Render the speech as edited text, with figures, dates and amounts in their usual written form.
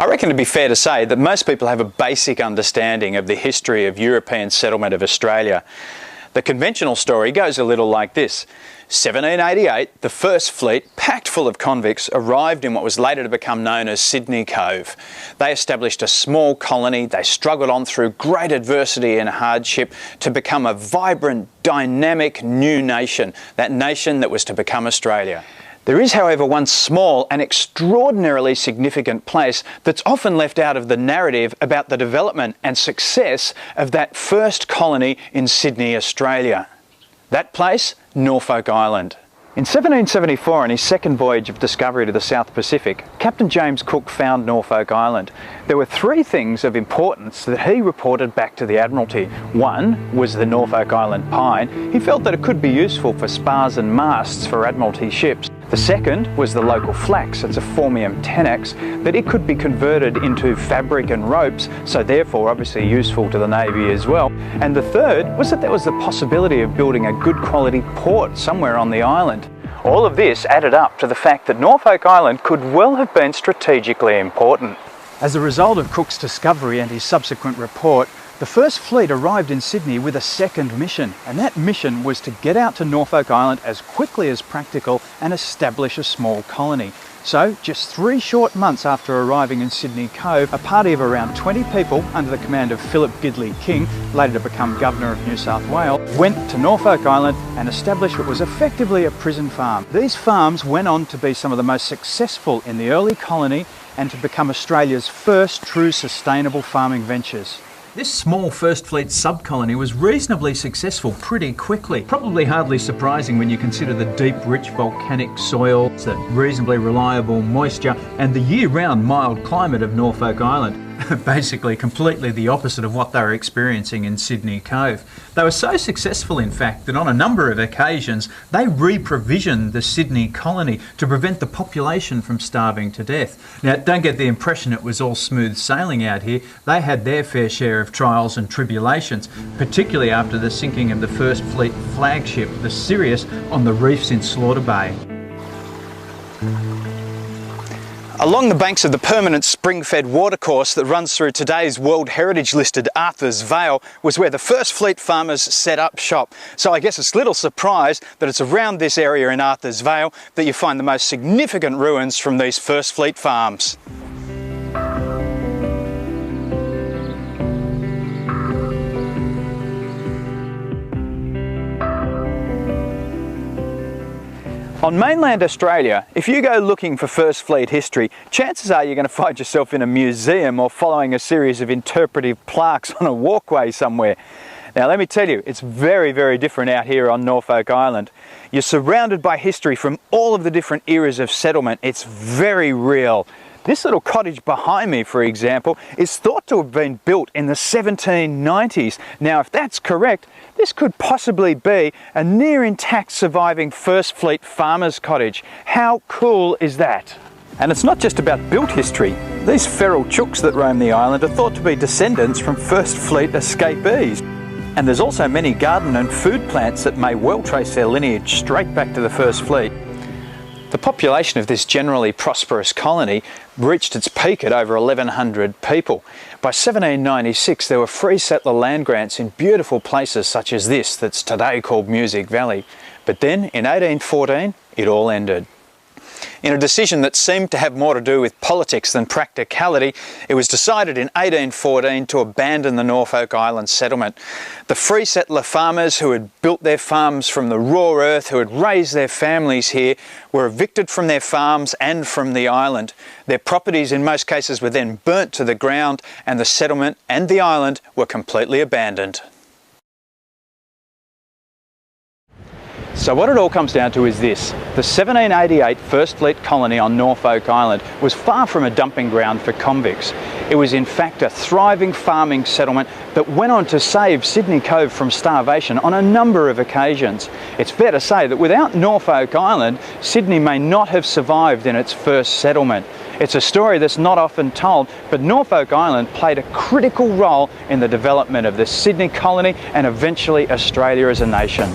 I reckon it'd be fair to say that most people have a basic understanding of the history of European settlement of Australia. The conventional story goes a little like this. 1788, the first fleet, packed full of convicts, arrived in what was later to become known as Sydney Cove. They established a small colony. They struggled on through great adversity and hardship to become a vibrant, dynamic new nation, that nation that was to become Australia. There is, however, one small and extraordinarily significant place that's often left out of the narrative about the development and success of that first colony in Sydney, Australia. That place, Norfolk Island. In 1774, on his second voyage of discovery to the South Pacific, Captain James Cook found Norfolk Island. There were three things of importance that he reported back to the Admiralty. One was the Norfolk Island pine. He felt that it could be useful for spars and masts for Admiralty ships. The second was the local flax, it's a Formium tenax, that it could be converted into fabric and ropes, so therefore obviously useful to the Navy as well. And the third was that there was the possibility of building a good quality port somewhere on the island. All of this added up to the fact that Norfolk Island could well have been strategically important. As a result of Cook's discovery and his subsequent report, the first fleet arrived in Sydney with a second mission, and that mission was to get out to Norfolk Island as quickly as practical and establish a small colony. So, just 3 short months after arriving in Sydney Cove, a party of around 20 people under the command of Philip Gidley King, later to become Governor of New South Wales, went to Norfolk Island and established what was effectively a prison farm. These farms went on to be some of the most successful in the early colony and to become Australia's first true sustainable farming ventures. This small First Fleet sub-colony was reasonably successful pretty quickly. Probably hardly surprising when you consider the deep, rich volcanic soils, the reasonably reliable moisture, and the year-round mild climate of Norfolk Island. Basically completely the opposite of what they were experiencing in Sydney Cove. They were so successful, in fact, that on a number of occasions they re-provisioned the Sydney colony to prevent the population from starving to death. Now, don't get the impression it was all smooth sailing out here. They had their fair share of trials and tribulations, particularly after the sinking of the First Fleet flagship, the Sirius, on the reefs in Slaughter Bay. Along the banks of the permanent spring-fed watercourse that runs through today's World Heritage listed Arthur's Vale was where the First Fleet farmers set up shop. So I guess it's little surprise that it's around this area in Arthur's Vale that you find the most significant ruins from these First Fleet farms. On mainland Australia, if you go looking for First Fleet history, chances are you're going to find yourself in a museum or following a series of interpretive plaques on a walkway somewhere. Now let me tell you, it's very, very different out here on Norfolk Island. You're surrounded by history from all of the different eras of settlement. It's very real. This little cottage behind me, for example, is thought to have been built in the 1790s. Now, if that's correct, this could possibly be a near intact surviving First Fleet farmer's cottage. How cool is that? And it's not just about built history. These feral chooks that roam the island are thought to be descendants from First Fleet escapees. And there's also many garden and food plants that may well trace their lineage straight back to the First Fleet. The population of this generally prosperous colony reached its peak at over 1,100 people. By 1796 there were free settler land grants in beautiful places such as this that's today called Music Valley. But then in 1814 it all ended. In a decision that seemed to have more to do with politics than practicality, it was decided in 1814 to abandon the Norfolk Island settlement. The free settler farmers who had built their farms from the raw earth, who had raised their families here, were evicted from their farms and from the island. Their properties in most cases were then burnt to the ground, and the settlement and the island were completely abandoned. So what it all comes down to is this. The 1788 First Fleet colony on Norfolk Island was far from a dumping ground for convicts. It was in fact a thriving farming settlement that went on to save Sydney Cove from starvation on a number of occasions. It's fair to say that without Norfolk Island, Sydney may not have survived in its first settlement. It's a story that's not often told, but Norfolk Island played a critical role in the development of the Sydney colony and eventually Australia as a nation.